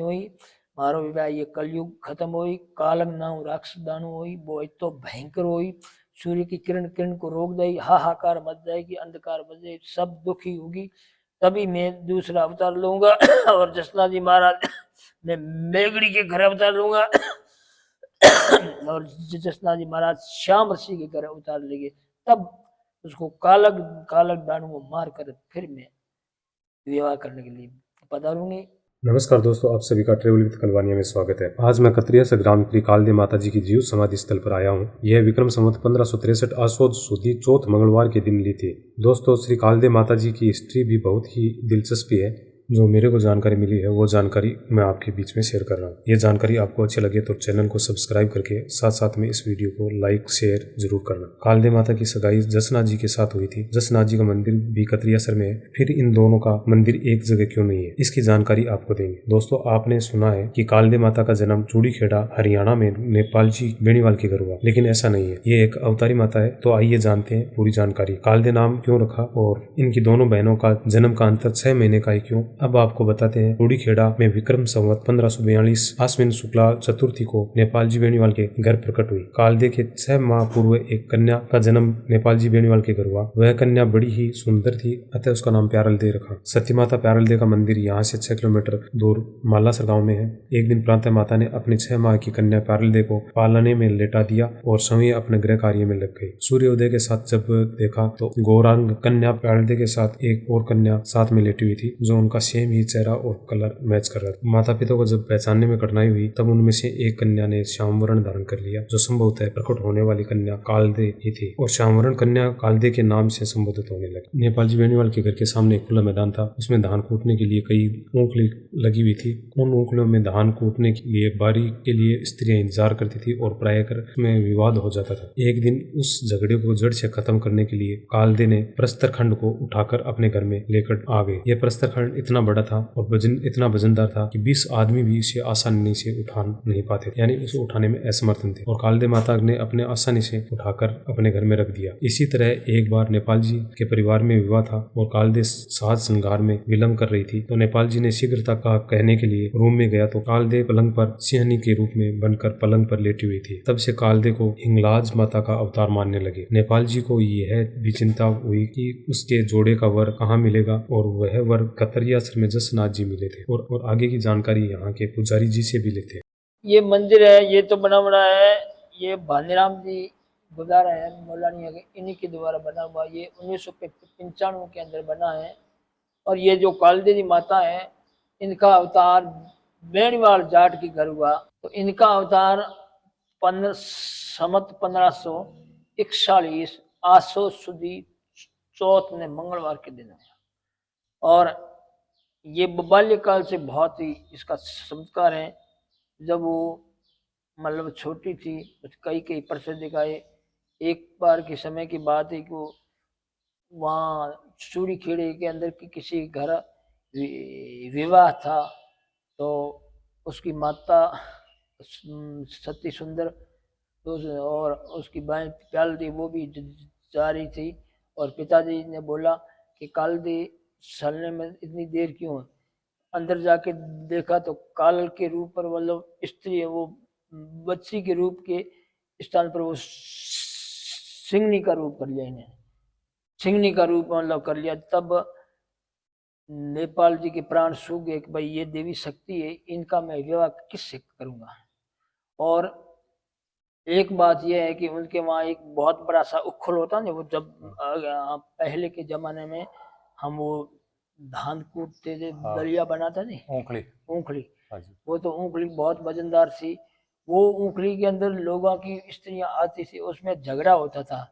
हुई, मारो विवाह ये कलयुग खत्म हुई, कालंग नाम राक्षस दानु हुई, वो तो भयंकर हुई, सूर्य की किरण किरण को रोक देगी, हाहाकार मच जाएगी, अंधकार मच जाएगी, सब दुखी होगी, तभी मैं दूसरा अवतार लूंगा और जसना जी महाराज मैं मेघड़ी के घर अवतार लूंगा और जसना जी महाराज श्याम ऋषि के घर अवतार लेंगे, तब उसको कालक कालक दानू को मार कर फिर मैं विवाह करने के लिए पधारूंगी। नमस्कार दोस्तों, आप सभी का ट्रेवल विद कलवानिया में स्वागत है। आज मैं कतरिया से ग्राम त्रिकालदे माता जी की जीव समाधि स्थल पर आया हूँ। यह विक्रम संवत 1563 आसोद सुदी चौथ मंगलवार के दिन ली थी। दोस्तों, श्री कालदे माता जी की हिस्ट्री भी बहुत ही दिलचस्पी है। जो मेरे को जानकारी मिली है वो जानकारी मैं आपके बीच में शेयर कर रहा हूँ। ये जानकारी आपको अच्छी लगे तो चैनल को सब्सक्राइब करके साथ साथ में इस वीडियो को लाइक शेयर जरूर करना। कालदे माता की सगाई जसनाथ जी के साथ हुई थी। जसनाथ जी का मंदिर भी कतरियासर में है, फिर इन दोनों का मंदिर एक जगह क्यों नहीं है, इसकी जानकारी आपको देंगे। दोस्तों, आपने सुना है कि कालदे माता का जन्म चूड़ीखेड़ा हरियाणा में नेपाल जी बेनीवाल के घर हुआ, लेकिन ऐसा नहीं है। ये एक अवतारी माता है। तो आइए जानते हैं पूरी जानकारी। कालदे नाम क्यों रखा और इनकी दोनों बहनों का जन्म का अंतर 6 महीने का ही क्यों, अब आपको बताते हैं। चूड़ीखेड़ा में विक्रम संवत 1542 आश्विन शुक्ला चतुर्थी को नेपाल जी बेनीवाल के घर प्रकट हुई। कालदे के 6 माह पूर्व एक कन्या का जन्म नेपाल जी बेनीवाल के घर हुआ। वह कन्या बड़ी ही सुंदर थी, अतः उसका नाम प्यारल दे रखा। सती माता प्यारल दे का मंदिर यहाँ से 6 किलोमीटर दूर मालासर गांव में है। एक दिन प्रातः माता ने अपनी 6 माह की कन्या प्यारल दे को पालने में लेटा दिया और स्वयं अपने गृह कार्य में लग गई। सूर्योदय के साथ जब देखा तो गौरांग कन्या प्यारल दे के साथ एक और कन्या साथ में लेटी हुई थी, जो उनका सेम ही चेहरा और कलर मैच कर रहा था। माता पिता को जब पहचानने में कठिनाई हुई तब उनमें से एक कन्या ने श्यामवर्ण धारण कर लिया, जो संभवतः प्रकट होने वाली कन्या कालदे ही थी और श्यामवर्ण कन्या कालदे के नाम से संबोधित होने लगी। नेपाल जी बेनीवाल के घर के सामने एक खुला मैदान था, उसमें धान कूटने के लिए कई ऊखली लगी हुई थी। उन ऊखलियों में धान कूटने के लिए बारी के लिए स्त्रियां इंतजार करती थी और प्रायः उसमें विवाद हो जाता था। एक दिन उस झगड़े को जड़ से खत्म करने के लिए कालदे ने प्रस्तर खंड को उठाकर अपने घर में लेकर आ गए। यह प्रस्तर खंड इतना बड़ा था और इतना वजनदार था कि 20 आदमी भी इसे आसानी से उठा नहीं पाते, यानी उसे उठाने में असमर्थन थे। और कालदे माता ने अपने आसानी से उठाकर अपने घर में रख दिया। इसी तरह एक बार नेपाल जी के परिवार में विवाह था और कालदे साज श्रृंगार में विलम्ब कर रही थी, तो नेपाल जी ने शीघ्रता का कहने के लिए रूम में गया तो कालदे पलंग पर सिंहनी के रूप में बनकर पलंग पर लेटी हुई थी। तब से कालदे को हिंगलाज माता का अवतार मानने लगे। नेपाल जी को यह भी चिंता हुई कि उसके जोड़े का वर कहाँ मिलेगा और वह वर कतरियासर में जसनाथ जी मिले थे। और आगे की जानकारी यहाँ के पुजारी जी से भी लेते हैं। ये मंदिर है, ये तो बना बना है, ये भानीराम जी गुजारा है मौलानिया के, इन्हीं के द्वारा बना हुआ। ये 1995 के अंदर बना है। और ये जो कालदे जी माता है, इनका अवतार बेनीवाल जाट के घर हुआ। तो इनका अवतार 1541 आसो सुदी चौथ ने मंगलवार के दिन है। और ये बाल्यकाल से बहुत ही इसका चमत्कार है। जब वो मतलब छोटी थी, कई कई प्रसव दिखाए। एक बार के समय की बात है कि वहाँ चूड़ीखेड़े के अंदर की किसी घर विवाह था, तो उसकी माता सती सुंदर और उसकी बहन प्यालदी वो भी जा रही थी। और पिताजी ने बोला कि कालदी चलने में इतनी देर क्यों है। अंदर जाके देखा तो काल के रूप पर मतलब स्त्री है, वो बच्ची के रूप के स्थान पर वो सिंगनी का रूप कर लिया इन्हें, सिंगनी का रूप मतलब कर लिया। तब नेपाल जी के प्राण सूख गए कि भाई ये देवी शक्ति है, इनका मैं विवाह किससे करूंगा। और एक बात यह है कि उनके वहाँ एक बहुत बड़ा सा उखल होता ना, वो जब पहले के जमाने में हम वो धान कूटते थे, दलिया बनाते थे, ऊखली ऊखली, वो तो ऊखली बहुत वजनदार थी। वो ऊखली के अंदर लोगों की स्त्रियां आती थी, उसमें झगड़ा होता था।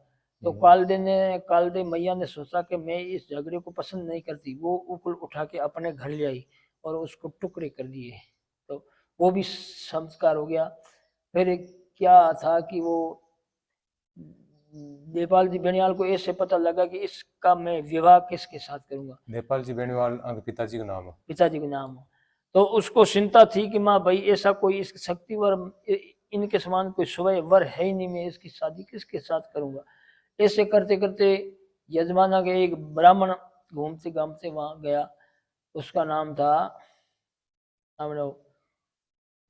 तो कालदे मैया ने सोचा कि मैं इस झगड़े को पसंद नहीं करती। वो उखल उठा के अपने घर ले आई और उसको टुकड़े कर दिए, तो वो भी संस्कार हो गया। फिर क्या था कि वो नेपाल जी बेनीवाल को ऐसे पता लगा कि इसका मैं विवाह किसके साथ करूंगा। नेपाल जी बेनीवाल पिताजी का नाम है। पिताजी का नाम। तो उसको चिंता थी कि माँ भाई ऐसा कोई इस शक्ति वर इनके समान कोई सुबह वर है ही नहीं, मैं इसकी शादी किसके साथ करूंगा। ऐसे करते करते यजमाना के एक ब्राह्मण घूमते घामते वहां गया, उसका नाम था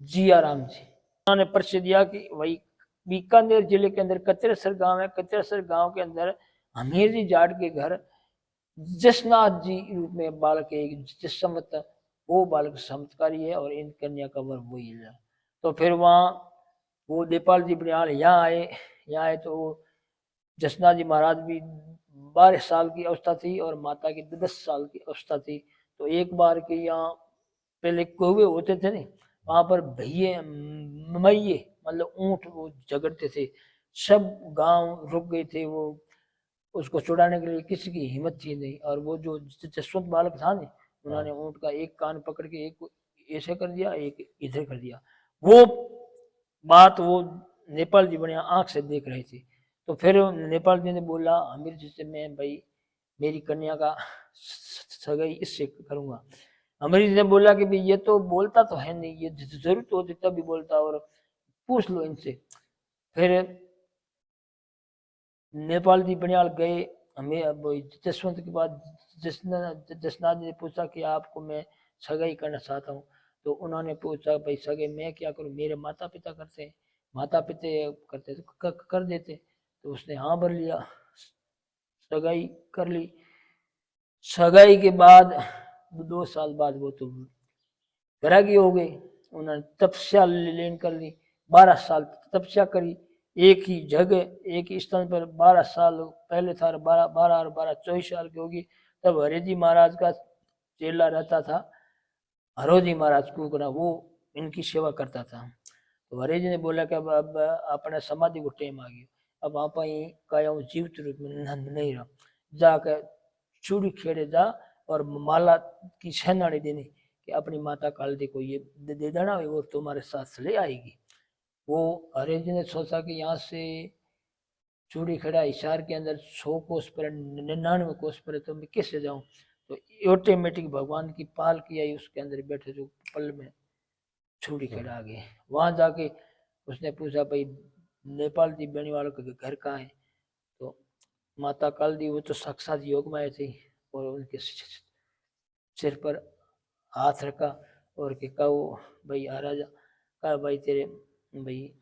जिया राम जी। उन्होंने परिचय दिया कि वही बीकानेर जिले के अंदर कचरेसर गांव है, कचरेसर गांव के अंदर हमीर जी जाट के घर जसनाथ जी रूप में बालक एक जसमत, वो बालक चमत्कारी है और इन कन्या का वर वही है। तो फिर वहाँ वो नेपाल जी बनियाल यहाँ आए तो जसनाथ जी महाराज भी 12 साल की अवस्था थी और माता की 10 साल की अवस्था थी। तो एक बार के यहाँ पहले कौवे होते थे नहीं, वहां पर भैये मैये मतलब ऊंट वो झगड़ते थे, सब गांव रुक गए थे, वो उसको छुड़ाने के लिए किसी की हिम्मत थी नहीं। और वो जो जसवंत बालक था नहीं, उन्होंने ऊंट का एक कान पकड़ के एक ऐसे कर दिया, एक इधर कर दिया। वो बात वो नेपाल जी बढ़िया आंख से देख रहे थे। तो फिर नेपाल जी ने बोला हमीर जी से, मैं भाई मेरी कन्या का सगाई इससे करूंगा। अमीर जी ने बोला कि भाई ये तो बोलता तो है नहीं, ये जरूरत होती तभी बोलता, और पूछ लो इनसे। फिर नेपाल जी बनियाल गए, हमें अब जसवंत के बाद जसनाथ जी ने पूछा कि आपको मैं सगाई करना चाहता हूँ। तो उन्होंने पूछा भाई सगाई मैं क्या करूँ, मेरे माता पिता करते हैं, माता पिता करते तो कर देते। तो उसने हाँ भर लिया, सगाई कर ली। सगाई के बाद 2 साल बाद वो तो वैरागी हो गए। उन्होंने तपस्या लीन कर ली, 12 साल तपस्या करी, एक ही जगह एक ही स्थान पर 12 साल पहले था, 12 और 12 24 साल की होगी। तब हरि जी महाराज का चेला रहता था, हरोजी महाराज कुकना, वो इनकी सेवा करता था। तो हरि जी ने बोला कि अब अपने समाधि को टाइम आ गया, अब आप काया जीवित रूप में नहीं रहा, जाकर चूड़ी खेड़े जा और माला की सेनानी देनी कि अपनी माता कालदी को ये दे देना, वो तुम्हारे साथ ले आएगी। वो हरे जी ने सोचा कि यहाँ से चूड़ी खड़ा हिसार के अंदर 100 कोस पर 99 कोस पर, तो मैं कैसे जाऊं। तो ऑटोमेटिक भगवान की पाल की आई, उसके अंदर बैठे जो पल में चूड़ी खड़ा आ गए। वहां जाके उसने पूछा भाई नेपाल जी बनी वालों का घर कहाँ है। तो माता काल दी वो तो साक्षात योग माया थी, और उनके सिर पर हाथ रखा और के कहो भाई आ राजा, कहा भाई तेरे भाई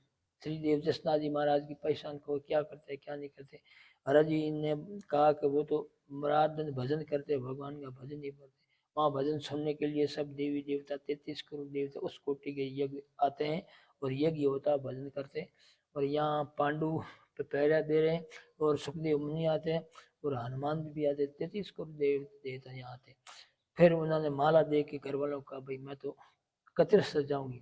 श्रीदेव जसनाथ जी महाराज की पहचान को क्या करते हैं क्या नहीं करते। महाराज जी ने कहा कि वो तो रात दिन भजन करते, भगवान का भजन नहीं करते। वहाँ भजन सुनने के लिए सब देवी देवता 33 करोड़ देवता उस कोटि के यज्ञ आते हैं और यज्ञ होता भजन करते। और यहाँ पांडु पे पहरा दे रहे हैं और सुखदेव मुनि आते हैं और हनुमान भी आते, 33 करोड़ देवता यहाँ आते। फिर उन्होंने माला दे के घर वालों का भाई मैं तो कचरे से जाऊंगी।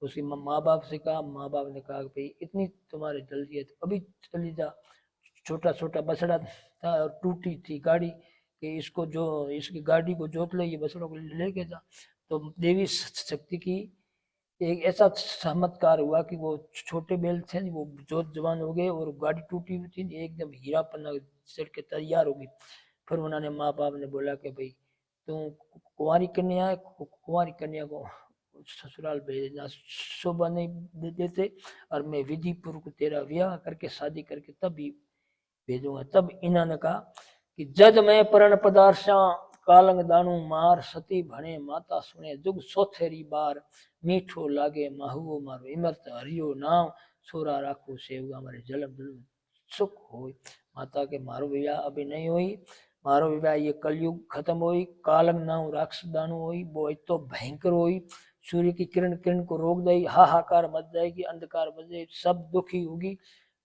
उसकी माँ बाप से कहा, माँ बाप ने कहा भाई इतनी तुम्हारी जल्दी है तो अभी चली जा। छोटा छोटा बछड़ा था और टूटी थी गाड़ी, कि इसको जो इसकी गाड़ी को जोत ले, ये बछड़ों को लेके जा। तो देवी शक्ति की एक ऐसा चमत्कार हुआ कि वो छोटे बैल थे वो जोत जवान हो गए और गाड़ी टूटी हुई थी एकदम हीरा पन्ना चढ़ के तैयार हो गई। फिर उन्होंने माँ बाप ने बोला कि भाई तुम कुंवारी कन्या है, कुंवारी कन्या को ससुराल भेजना शोभा नहीं देते, और मैं विधि पूर्वक तेरा ब्याह करके शादी करके तभी भेजूंगा। तब इन्होंने कहा कि जज मैं परण पदार्शा कालंग दानु मार सती भणे माता सुने जुग सोथेरी बार मीठो लागे माहुओ मारो इमरत हरियो नाम सोरा राखो सेवगा मारे जलम जलम सुख हो। माता के मारो विवाह अभी नहीं हुई, मारो विवाह ये कलयुग खत्म हुई, कालंग नाम राक्षस दानु हुई, वो तो भयंकर हुई, सूर्य की किरण किरण को रोक देगी, हाहाकार मच जाएगी, अंधकार मच जाएगी, सब दुखी होगी।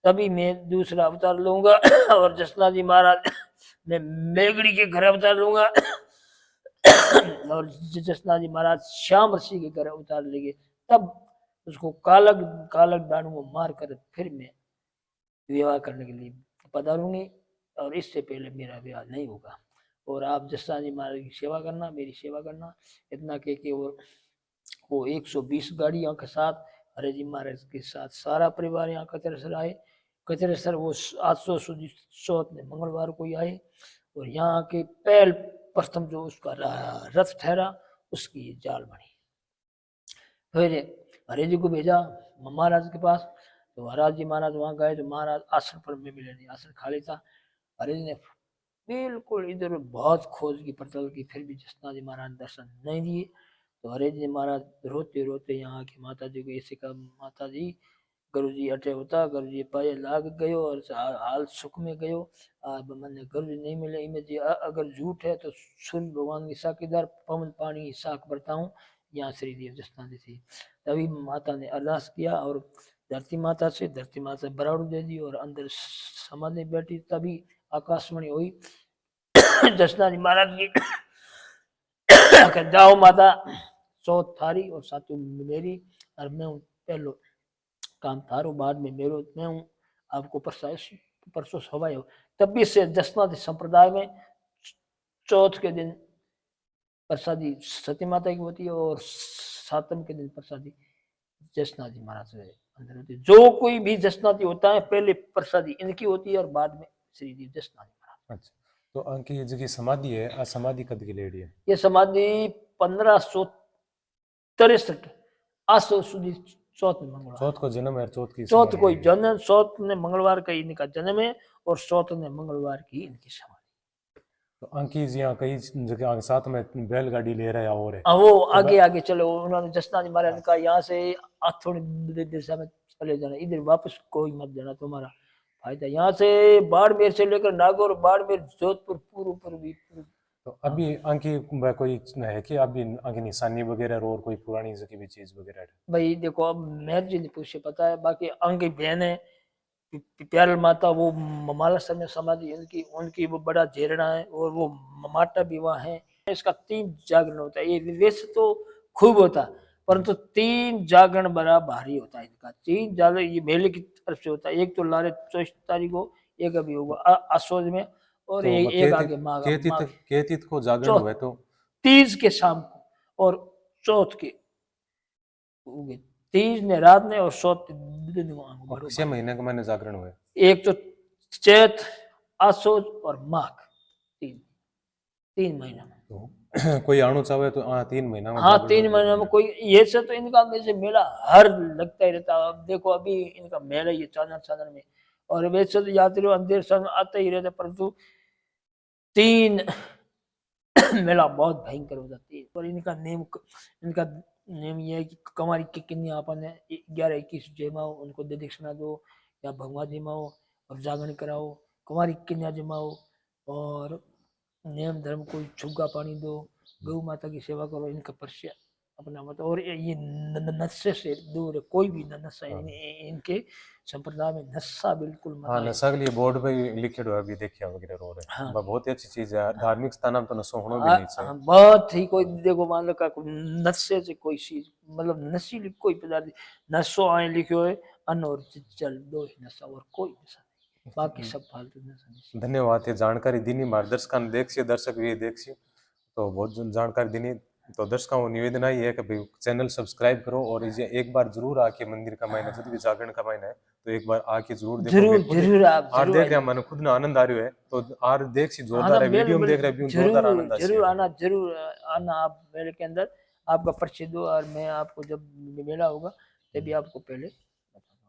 तभी मैं दूसरा अवतार लूंगा और जसनाथ जी महाराज मैं मेघड़ी के घर अवतार लूंगा और जसनाथ जी महाराज श्याम ऋषि के घर अवतार लेंगे। तब उसको कालक कालक दानू को मार कर फिर मैं विवाह करने के लिए पधारूंगी, और इससे पहले मेरा विवाह नहीं होगा। और आप जसनाथ जी महाराज की सेवा करना, मेरी सेवा करना। इतना कह के वो 120 गाड़ियों के साथ हरे जी महाराज के साथ सारा परिवार यहाँ कचरेसर आए। कचरेसर वो 800 में मंगलवार को ही आए और यहाँ के पहल प्रथम जो उसका रथ ठहरा उसकी जाल बनी। फिर हरे जी को भेजा महाराज के पास। तो महाराज जी महाराज वहां गए तो महाराज आसन पर में मिले नहीं, आसन खाली था। हरे जी ने बिल्कुल इधर बहुत खोज की पड़ताल की, फिर भी जसनाथ जी महाराज दर्शन नहीं दिए। तो हरे जी महाराज रोते रोते यहाँ आके माता जी को ऐसे कहा, माता जी गुरु जी अटे होता, गुरु जी पाए लाग गयो और हाल सुख में गयो। अब मैंने गुरु जी नहीं मिले इमें जी अगर झूठ है तो सूर्य भगवान की साकेदार पवन पानी साख बरता हूँ यहाँ श्री देव जसना दी थी। तभी माता ने अरदास किया और धरती माता बराड़ू दे दी और अंदर समाधि बैठी। तभी आकाशवाणी हुई जसना जी महाराज की कि जाओ माता, चौथ थारी और सातों मेरी, और मैं हूँ पहलो काम थारो, बाद में मेरो, मैं हूँ आपको परसों सवाई हो। तभी से जसनाथी संप्रदाय में चौथ के दिन प्रसादी सती माता की होती है और सातम के दिन प्रसादी जसनाथी महाराज के अंदर होती है। जो कोई भी जसनाथी होता है पहले प्रसादी इनकी होती है और बाद में श्रीदेव जसनाथी महाराज। अच्छा, तो अंकी ये जो समाधि है आ समाधि कद की लेडी है? ये समाधि 1563 आसो सुधी चौथ में मंगलवार, चौथ को जन्म है, चौथ की चौथ समाधि को है। जन्म, चौथ ने मंगलवार का इनका जन्म है और चौथ ने मंगलवार की इनकी समाधि। तो अंकी जी यहाँ कई जगह साथ में बैलगाड़ी ले रहे हैं और है वो तो आगे आगे चलो, उन्होंने जसनाथ महाराज का यहाँ से थोड़ी दिशा में चले जाना, इधर वापस कोई मत जाना, तुम्हारा फायदा। यहाँ से बाड़मेर से लेकर नागौर, बाड़मेर, जोधपुर, पूर्व पूर्वी तो अभी अंकी कोई है कि अभी अंकी निशानी वगैरह और कोई पुरानी जगह भी चीज वगैरह है? भाई देखो, अब मैं जी पूछे पता है, बाकी अंग बहन है प्यारल माता, वो मालासर में समाधि है उनकी, उनकी वो बड़ा झेरना है और वो माता भी वहाँ है। इसका 3 जागरण होता है, ये वैसे तो खूब होता है परंतु 3 जागरण बड़ा भारी होता है इनका। 3 जागरण ये मेले की तरफ से होता है। एक तो लारे 24 तारीख को, एक अभी होगा आसोज में, और तो एक आगे माघ केतित को जागरण चौथ, हुए तो 30 के शाम को और चौथ के उगे, 30 ने रात में और चौथ दिन को अक्षय महीने का मैंने जागरण हुए। एक तो चैत, आसोज और माघ, 3 महीना में। तो कोई आना चाहे तो 3 महीना में हाँ, जागरण 3 हो महीना में कोई ये से तो इनका वैसे मेला हर लगता ही रहता है। अब देखो अभी इनका मेला ये चादर में, और वैसे तो यात्री अंधेर समय आते ही रहते, परंतु 3 मेला बहुत भयंकर हो जाती है। और इनका नेम ये है कि कमारी के किन्नी आपने 11-21 जमाओ, उनको दक्षिणा दो या भगवा जमाओ और जागरण कराओ, कुमारी कन्या जमाओ और नियम धर्म कोई छुग्गा पानी दो, गौ माता की सेवा करो, इनका परिचय अपना मत। और ये नशे से दूर है, कोई भी नशा इनके संप्रदाय में नशा बिल्कुल मत। हाँ, नशा के लिए बोर्ड पे लिखे हुआ अभी देखिए वगैरह रो रहे। हाँ, बहुत ही अच्छी चीज है, धार्मिक स्थान में तो नशा होना भी नहीं चाहिए। बहुत ही कोई देखो मान लो का नशे से कोई चीज मतलब नशीली कोई पदार्थ नशो आए लिखे है, अन्न और जल दो ही नशा, और कोई नशा नहीं, बाकी सब फालतू नशा नहीं। धन्यवाद, ये जानकारी दीनी मार्गदर्शक देखिए, दर्शक भी देखिए तो बहुत जानकारी दीनी। तो दर्शकों को निवेदन आई है कि भाई चैनल सब्सक्राइब करो और इसे एक बार जरूर आके मंदिर का महीना जब भी जागरण का महीना है तो एक बार आके जरूर देखो। जरूर आप आर देख रहे हैं, मन खुद ना आनंद आ रही है तो आर देख सी जोरदार है, वीडियो में देख रहे हैं जोरदार आनंद आ जरूर आना, जरूर आना आप मेले के अंदर, आपका परिचय दो और मैं आपको जब मेला होगा तभी आपको पहले